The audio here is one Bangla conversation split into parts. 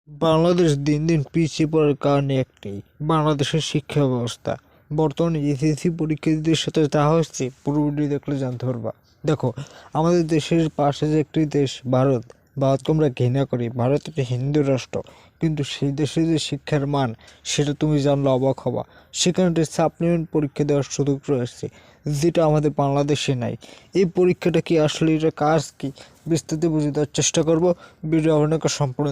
বাংলাদেশ দিন দিন পিছিয়ে পড়ার কারণ একটাই, বাংলাদেশের শিক্ষা ব্যবস্থা। বর্তমানে এসএসসি পরীক্ষার্থীদের সাথে যা হচ্ছে পুরো ভিডিও দেখলে জানতে পারবা। দেখো, আমাদের দেশের পাশে যে একটি দেশ ভারতকে আমরা ঘৃণা করি। ভারত একটি হিন্দু রাষ্ট্র, কিন্তু সেই দেশে যে শিক্ষার মান সেটা তুমি জানলে অবাক হবা। সেখানে সাপ্লিমেন্ট পরীক্ষা দেওয়ার সুযোগ রয়েছে, যেটা আমাদের বাংলাদেশে নাই। এই পরীক্ষাটা কি আসলে, এটা কাজ কি, বিস্তারিত বুঝে দেওয়ার চেষ্টা করব। ভিডিও আপনাকে সম্পূর্ণ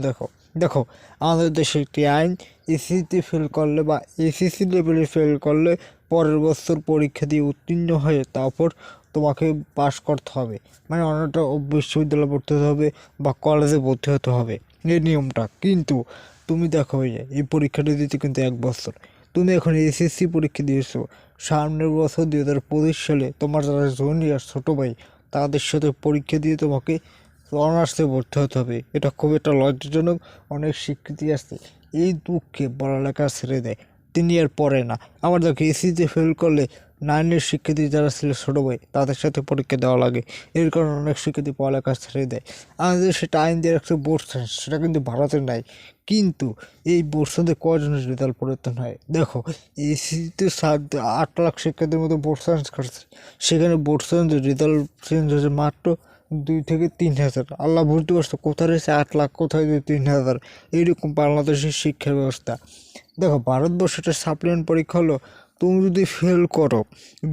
দেখো, আমাদের দেশে একটি আইন, এসএসসিতে ফেল করলে বা এসএসসি লেভেলে ফেল করলে পরের বছর পরীক্ষা দিয়ে উত্তীর্ণ হয়ে তারপর তোমাকে পাশ করতে হবে, মানে অন্যটা বিশ্ববিদ্যালয়ে ভর্তি হতে হবে বা কলেজে ভর্তি হতে হবে, এই নিয়মটা। কিন্তু তুমি দেখো, এই পরীক্ষাটা দিতে কিন্তু 1 বছর। তুমি এখন এসএসসি পরীক্ষা দিয়েছো, সামনের বছর 2025 সালে তোমার যারা জুনিয়র ছোটো ভাই তাদের সাথে পরীক্ষা দিয়ে তোমাকে অনার্সে ভর্তি হতে হবে। এটা খুব একটা লজ্জাজনক। অনেক স্বীকৃতি আসছে, এই দুঃখে পড়ালেখা ছেড়ে দেয়, তিনি আর পড়ে না। আবার দেখো, এসিতে ফেল করলে 9-এর শিক্ষার্থী যারা ছিল ছোটো ভাই তাদের সাথে পরীক্ষা দেওয়া লাগে। এর কারণে অনেক শিক্ষার্থী পড়ালেখা ছেড়ে দেয়। আমাদের সেটা আইন দিয়ে রাখছে বোর্ড সায়েন্স, সেটা কিন্তু ভারতের নাই। কিন্তু এই বোর্ড সায়েন্সে কয়জনের রেজাল্ট পরিবর্তন হয় দেখো। এসিতে 8 লাখ শিক্ষার্থীর মতো বোর্ড সায়েন্স করছে, সেখানে বোর্ড সায়েন্সের রেজাল্ট চেঞ্জ হয়েছে মাত্র 2 থেকে 3 হাজার। আল্লাহ বুঝতে পারছো কোথায় রয়েছে 8 লাখ, কোথায় 3 হাজার। এইরকম বাংলাদেশের শিক্ষা ব্যবস্থা। দেখো, ভারতবর্ষের সাপ্লিমেন্ট পরীক্ষা হলো, তুমি যদি ফেল করো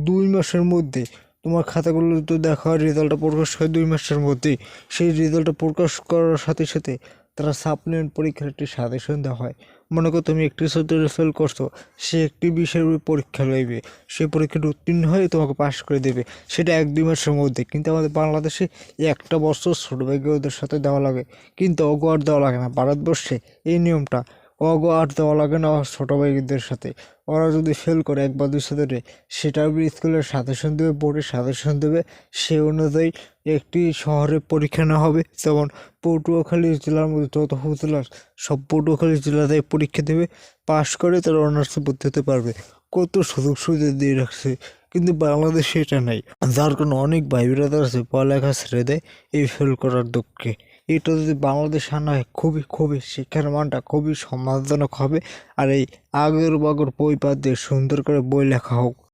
2 মাসের মধ্যে, তোমার খাতাগুলো তো দেখা হয়, রেজাল্টটা প্রকাশ হয় 2 মাসের মধ্যেই। সেই রেজাল্টটা প্রকাশ করার সাথে সাথে তারা সাপ্লিমেন্ট পরীক্ষার একটি সাজেশন দেওয়া হয়। মনে করো তুমি একটি সাবজেক্টে ফেল করছো, সে একটি বিষয়ের উপর পরীক্ষা লইবে, সে পরীক্ষাটা উত্তীর্ণ হয়ে তোমাকে পাশ করে দেবে, সেটা 1-2 মাসের মধ্যে। কিন্তু আমাদের বাংলাদেশে 1টা বছর ছোটো ভাইকে ওদের সাথে দেওয়া লাগে, কিন্তু অগো আর দেওয়া লাগে না। ভারতবর্ষে এই নিয়মটা, অগো আর দেওয়া লাগে না ছোটো ভাইদের সাথে। ওরা যদি ফেল করে 1 বা 2 সাবজেক্টে, সেটা স্কুলের সাজেশন দেবে, বোর্ডের সাজেশন দেবে, সে অনুযায়ী একটি শহরে পরীক্ষা নেওয়া হবে। যেমন পটুয়াখালী জেলার মধ্যে যত উপজেলা, সব পটুয়াখালী জেলাতে পরীক্ষা দেবে, পাশ করে তারা অনার্সে ভর্তি হতে পারবে। কত সুযোগ সুবিধা দিয়ে রাখছে, কিন্তু বাংলাদেশে এটা নাই। যার কারণে অনেক ভাই ব্রাদার আছে পড়ালেখা ছেড়ে দেয় এই ফেল করার দুঃখে। এটা যদি বাংলাদেশ আনা হয়, খুবই খুবই শিক্ষার মানটা খুবই সম্মানজনক হবে। আর এই আগের বাগর বই বাদ দিয়ে সুন্দর করে বই লেখা হোক।